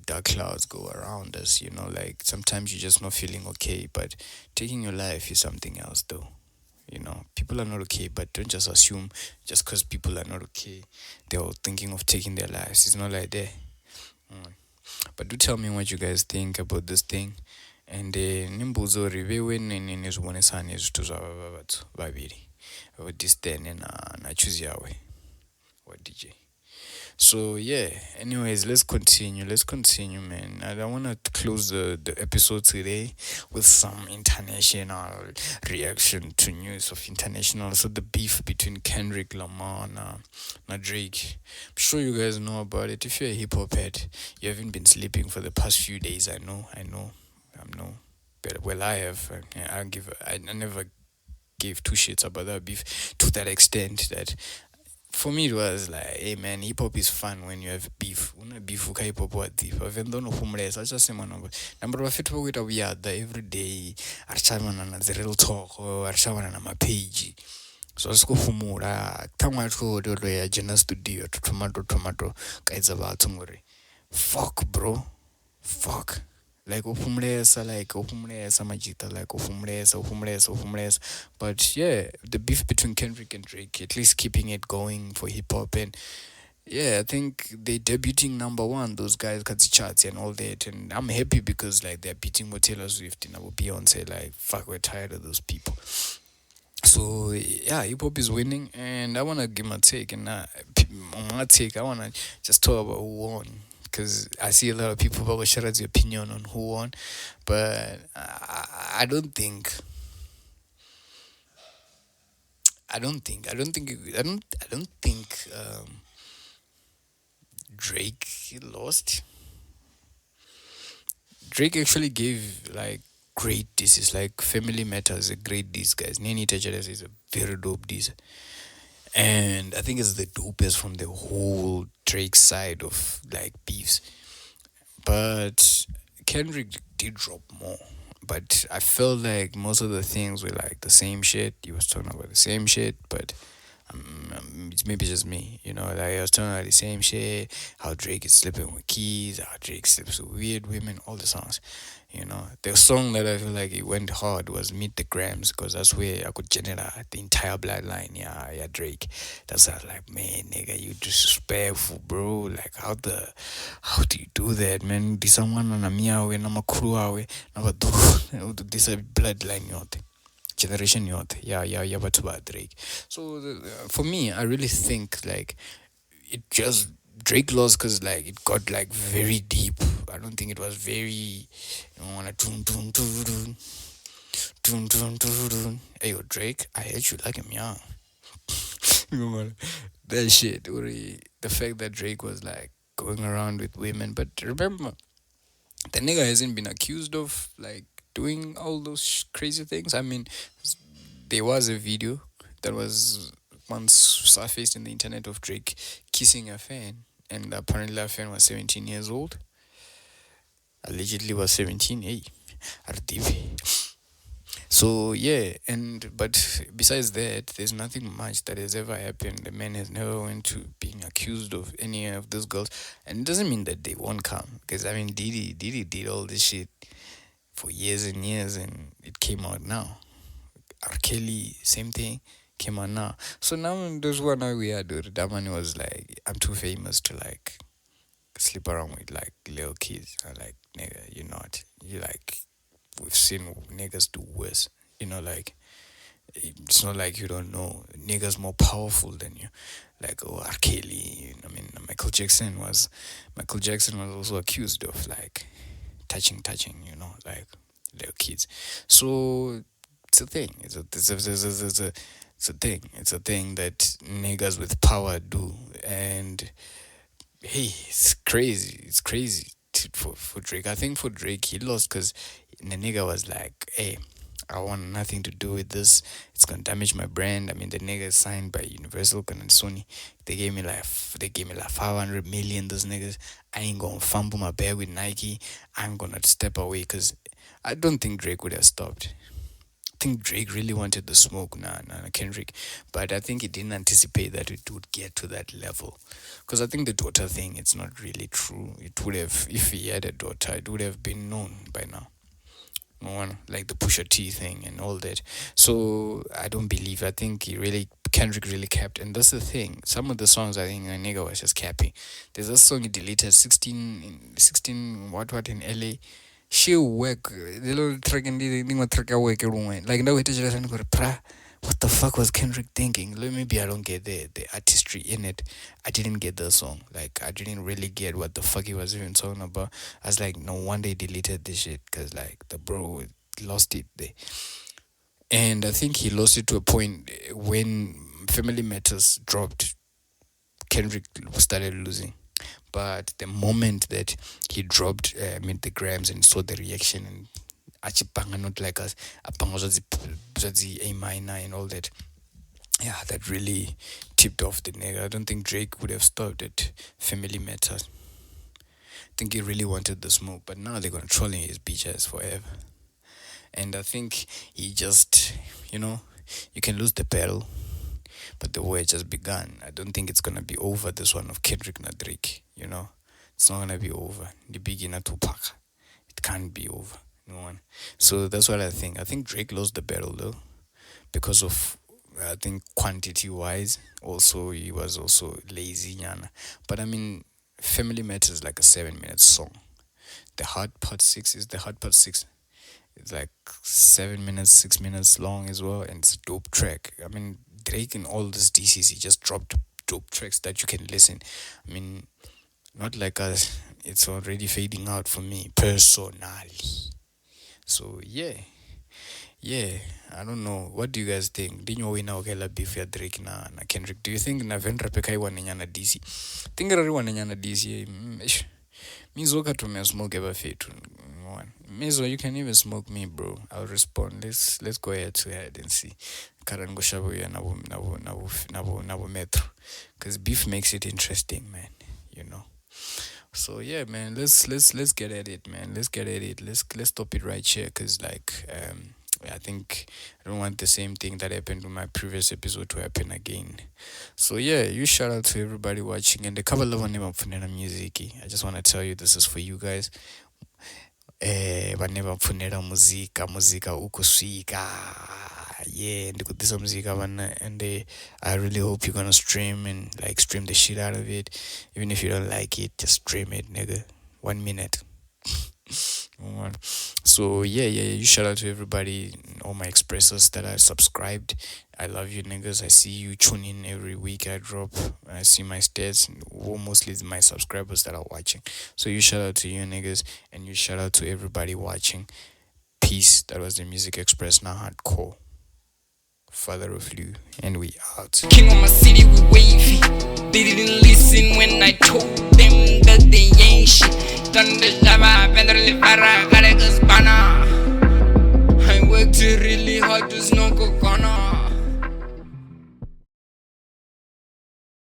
S2: dark clouds go around us, you know, like sometimes you're just not feeling okay, but taking your life is something else though. You know, people are not okay, but don't just assume just because people are not okay, they're all thinking of taking their lives. It's not like that. But do tell me what you guys think about this thing. And nimbuzo rivewe nezvibonesani zvithu zvava vathu vaviri vodistane nachoose yawe DJ. So yeah, anyways, let's continue man. I want to close the episode today with some international reaction to news of international. So the beef between Kendrick, Lamar and Drake. I'm sure you guys know about it. If you're a hip-hop head, you haven't been sleeping for the past few days. I know. But well, I have. I never gave two shits about that beef to that extent that for me it was like, hey man, hip hop is fun when you have beef. Una beef uka hip hop wa deep. Even though no humless, I just say man, number of fit we are every day. Archavana na the real talk or archavana na my page. So let's go for more. Tama to do ya Jena studio to tomato guys about tomorrow. Fuck bro. Fuck. Like opumlesa majita, like opumlesa. But yeah, the beef between Kendrick and Drake, at least keeping it going for hip hop. And yeah, I think they debuting number one, those guys got the charts and all that. And I'm happy because like they're beating what Taylor Swift and Beyonce. Like fuck, we're tired of those people. So yeah, hip hop is winning, and I wanna give my take. And on my take, I wanna just talk about who won, because I see a lot of people about Sharad's opinion on who won, but I don't think. I don't think Drake lost. Drake actually gave like great disses, like Family Matters, a great diss, guys. Nini Tajadas is a very dope diss. And I think it's the dopest from the whole Drake side of like beefs. But Kendrick did drop more. But I felt like most of the things were like the same shit. He was talking about the same shit, but it's maybe just me, you know. Like I was talking about the same shit. How Drake is sleeping with keys, how Drake sleeps with weird women, all the songs. The song that I feel like it went hard was Meet the Grams, because that's where I could generate the entire bloodline. Yeah, yeah, Drake. That's how I was like, man, nigga, you disrespectful, bro. Like, how do you do that, man? This someone on a meow and I'm a crew away. Never do this bloodline, generation yeah, but about Drake. So for me, I really think like it just Drake lost because like it got like very deep. I don't think it was very wanna hey yo Drake, I hate you like him young. That shit the fact that Drake was like going around with women, but remember the nigga hasn't been accused of like doing all those crazy things. I mean, there was a video that was once surfaced in the internet of Drake kissing a fan, and apparently that fan was 17 years old. Allegedly was 17. Hey, RDV. So yeah, and but besides that, there's nothing much that has ever happened. The man has never went to being accused of any of those girls, and it doesn't mean that they won't come. Because I mean, Diddy did all this shit for years and years, and it came out now. R. Kelly, same thing, came out now. So now there's one now we had that man was like, I'm too famous to like sleep around with like little kids. I'm like, nigga, you're not. You like, we've seen niggas do worse. Like it's not like you don't know. Niggas more powerful than you. Like R. Kelly. I mean, Michael Jackson was also accused of like touching, like little kids. So it's a thing. It's a thing. It's a thing that niggas with power do, and hey, it's crazy. It's crazy for Drake. I think for Drake, he lost because the nigga was like, hey, I want nothing to do with this. It's gonna damage my brand. I mean, the nigga is signed by Universal and Sony. They gave me like 500 million. Those niggas, I ain't gonna fumble my bag with Nike. I'm gonna step away because I don't think Drake would have stopped. I think Drake really wanted the smoke, Kendrick, but I think he didn't anticipate that it would get to that level. Because I think the daughter thing, it's not really true. It would have, if he had a daughter, it would have been known by now. No one like the Pusha T thing and all that. So I don't believe. I think Kendrick really capped, and that's the thing. Some of the songs I think a nigga was just capping. There's a song he deleted 16 what in LA. She work the little track and the thing what track work like now it is just what the fuck was Kendrick thinking? Maybe I don't get the artistry in it. I didn't get the song. Like I didn't really get what the fuck he was even talking about. I was like, no wonder he deleted this shit because like the bro lost it there. And I think he lost it to a point when Family Matters dropped. Kendrick started losing. But the moment that he dropped Meet the Grams and saw the reaction and achipanga not like us, apanga A minor and all that, yeah, that really tipped off the nigga. I don't think Drake would have stopped at Family Matters. I think he really wanted the smoke, but now they're gonna trolling his bitch ass forever. And I think he just, you can lose the battle, but the war just begun. I don't think it's gonna be over. This one of Kendrick and Drake, it's not gonna be over. The beginner to pack, it can't be over. No one. So that's what I think. I think Drake lost the battle though, because of I think quantity wise. Also, he was also lazy, yana. But I mean, Family Matters is like a 7-minute song. The hard part 6 is the hard part 6. It's like 7 minutes, 6 minutes long as well, and it's a dope track. I mean, Drake in all this DCC just dropped dope tracks that you can listen. I mean, not like us. It's already fading out for me personally. So yeah, I don't know. What do you guys think? Didn't you win okay la beef ya Drake na Kendrick? Do you think na Venrap Gusba na DC? Think everyone na DC. Mizo katumia smoke ever fetu. Mizo, you can even smoke me, bro. I'll respond. Let's go head to head and see. Karango shabu ya nabu metro. Cause beef makes it interesting, man. So yeah, man. Let's get at it, man. Let's get at it. Let's stop it right here, cause like I think I don't want the same thing that happened to my previous episode to happen again. So yeah, you shout out to everybody watching and the cover love on name of Funena Music. I just want to tell you this is for you guys. vane vapfunela muzika ukuswika. Yeah, ndikudisa muzika vana, and I really hope you're gonna stream and like stream the shit out of it. Even if you don't like it, just stream it, nigga. 1 minute. So yeah, you shout out to everybody, all my Xpressors that are subscribed. I love you niggas. I see you tune in every week I drop. I see my stats. Mostly it's my subscribers that are watching. So you shout out to you niggas, and you shout out to everybody watching. Peace. That was the Music Express, now HvrdKO. Father of Lu, and we out.
S1: King of my city with wavy. They didn't listen when I told them that they ain't shit. Done the job, I've been really far, I gotta go spanner. I worked really hard, there's no coconut.